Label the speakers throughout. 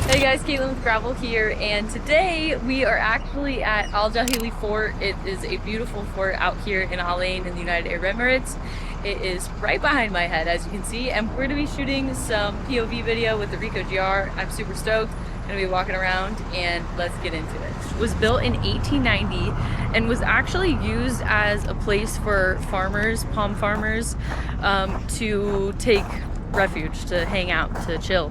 Speaker 1: Hey guys, Caitlin with Gravel here, and today we are actually at Jahili Fort. It is a beautiful fort out here in Al Ain in the United Arab Emirates. It is right behind my head, as you can see, and we're going to be shooting some POV video with the Ricoh GRiii. I'm super stoked. I'm going to be walking around, and let's get into it. It was built in 1890 and was actually used as a place for farmers, palm farmers, to take refuge, to hang out, to chill.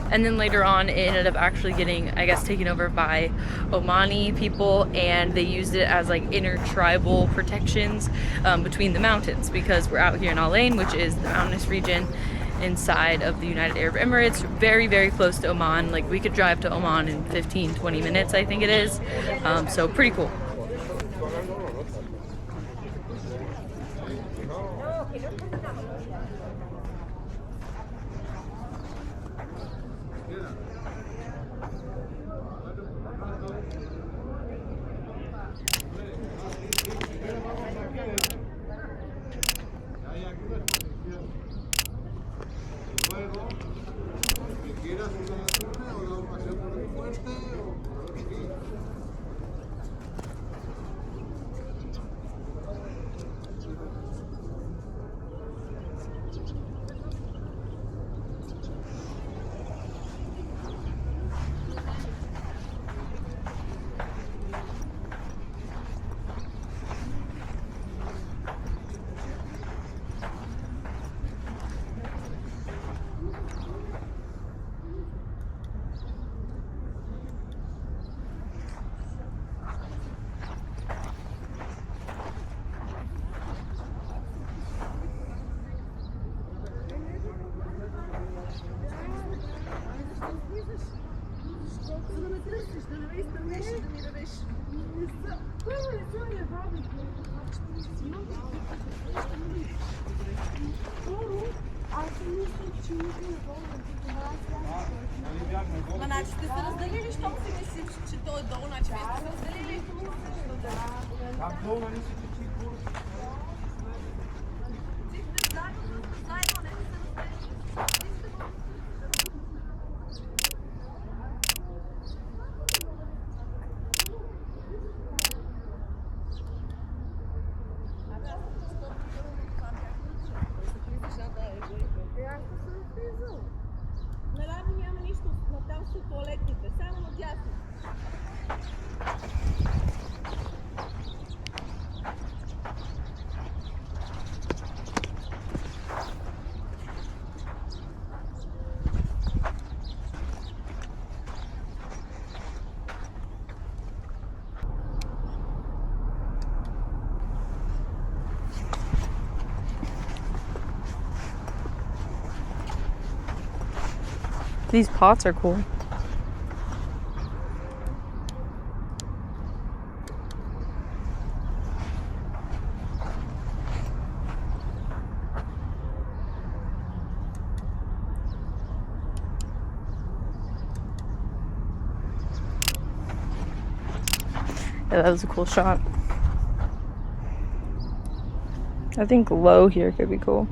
Speaker 1: And then later on, it ended up actually getting, I guess, taken over by Omani people, and they used it as like intertribal protections between the mountains, because we're out here in Al Ain, which is the mountainous region inside of the United Arab Emirates, very, very close to Oman. Like, we could drive to Oman in 15-20 minutes, I think it is. So pretty cool. These pots are cool. Yeah, that was a cool shot. I think low here could be cool.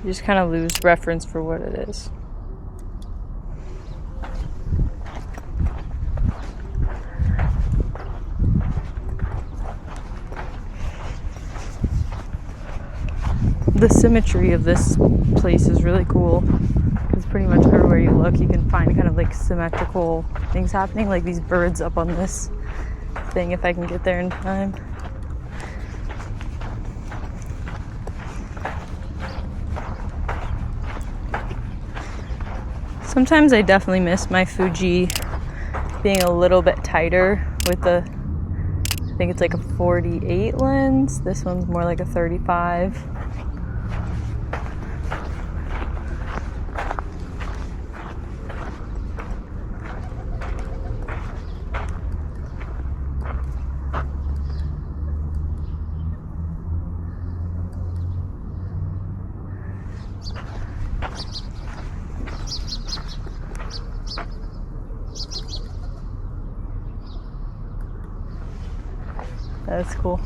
Speaker 1: You just kind of lose reference for what it is. The symmetry of this place is really cool, because pretty much everywhere you look you can find kind of like symmetrical things happening, like these birds up on this thing, if I can get there in time. Sometimes I definitely miss my Fuji being a little bit tighter with the, I think it's like a 48 lens. This one's more like a 35. That's cool.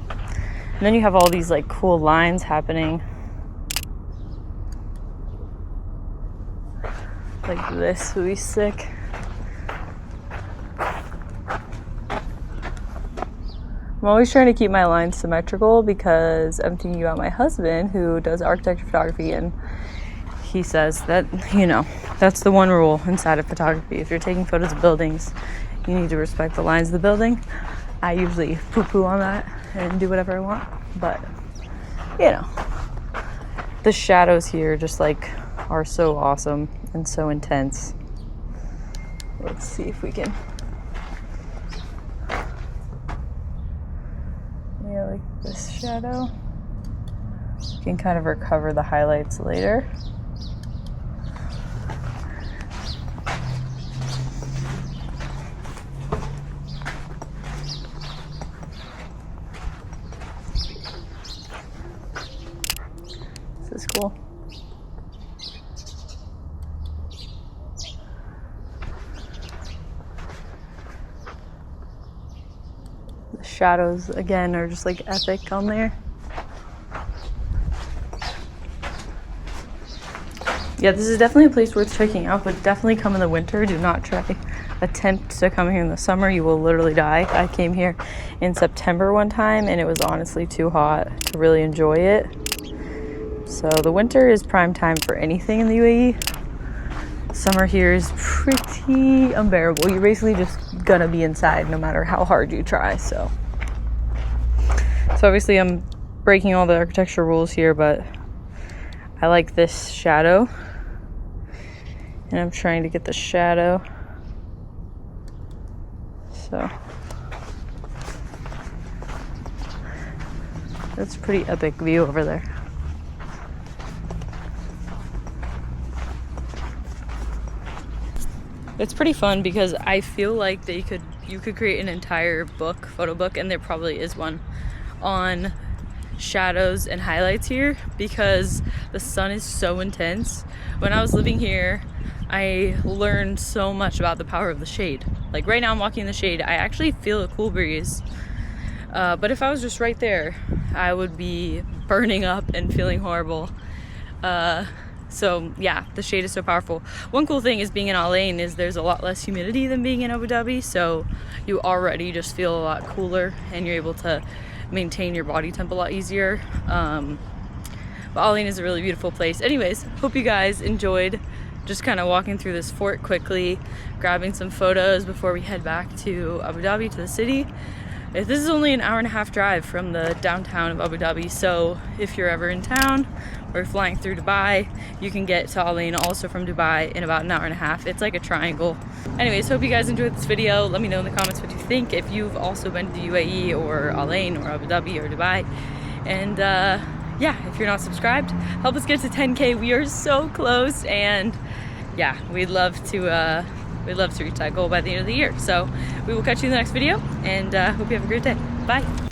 Speaker 1: And then you have all these like cool lines happening. Like this would be sick. I'm always trying to keep my lines symmetrical because I'm thinking about my husband who does architecture photography, and he says that, you know, that's the one rule inside of photography. If you're taking photos of buildings, you need to respect the lines of the building. I usually poo-poo on that and do whatever I want, but you know, the shadows here just like are so awesome and so intense. Let's see if we can, yeah, like this shadow. You can kind of recover the highlights later. This is cool. The shadows again are just like epic on there. Yeah, this is definitely a place worth checking out, but definitely come in the winter. Do not attempt to come here in the summer. You will literally die. I came here in September one time and it was honestly too hot to really enjoy it. So the winter is prime time for anything in the UAE. Summer here is pretty unbearable. You're basically just gonna be inside no matter how hard you try. So obviously I'm breaking all the architecture rules here, but I like this shadow. And I'm trying to get the shadow. So that's a pretty epic view over there. It's pretty fun because I feel like you could create an entire photo book, and there probably is one, on shadows and highlights here because the sun is so intense. When I was living here, I learned so much about the power of the shade. Like right now I'm walking in the shade, I actually feel a cool breeze. But if I was just right there, I would be burning up and feeling horrible. So yeah, the shade is so powerful. One cool thing is being in Al Ain is there's a lot less humidity than being in Abu Dhabi, so you already just feel a lot cooler and you're able to maintain your body temp a lot easier. But Al Ain is a really beautiful place. Anyways, hope you guys enjoyed just kind of walking through this fort quickly, grabbing some photos before we head back to Abu Dhabi, to the city. This is only an hour-and-a-half drive from the downtown of Abu Dhabi, so if you're ever in town or flying through Dubai, you can get to Al Ain also from Dubai in about an hour and a half. It's like a triangle. Anyways, hope you guys enjoyed this video. Let me know in the comments what you think, if you've also been to the UAE or Al Ain or Abu Dhabi or Dubai. And yeah, if you're not subscribed, help us get to 10K. We are so close, and yeah, we'd love to reach that goal by the end of the year. So we will catch you in the next video, and hope you have a great day. Bye.